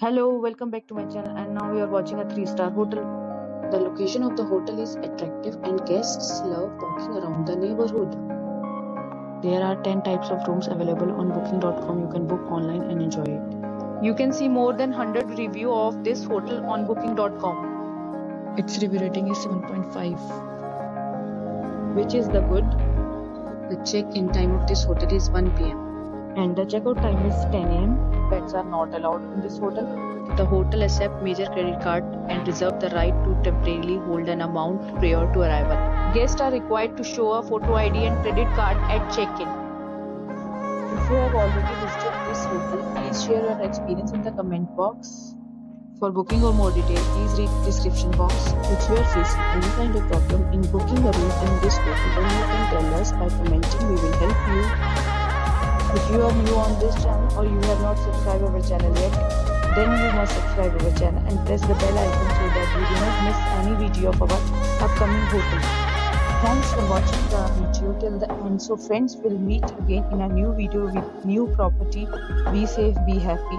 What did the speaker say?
Hello, welcome back to my channel, and now we are watching a 3-star hotel. The location of the hotel is attractive and guests love walking around the neighborhood. There are 10 types of rooms available on booking.com. You can book online and enjoy it. You can see more than 100 reviews of this hotel on booking.com. Its review rating is 7.5, which is the good. The check-in time of this hotel is 1 p.m. and the checkout time is 10 a.m. Pets are not allowed in this hotel. The hotel accepts major credit card and reserves the right to temporarily hold an amount prior to arrival. Guests are required to show a photo ID and credit card at check-in. If you have already visited this hotel, please share your experience in the comment box. For booking or more details, please read the description box. If you are facing any kind of problem in booking a room in this hotel, then you can tell us by commenting. We will help you. If you are new on this channel or you have not subscribed our channel yet, then you must subscribe our channel and press the bell icon so that you do not miss any video of our upcoming hotel. Thanks for watching the video till the end. So friends, will meet again in a new video with new property. Be safe, be happy.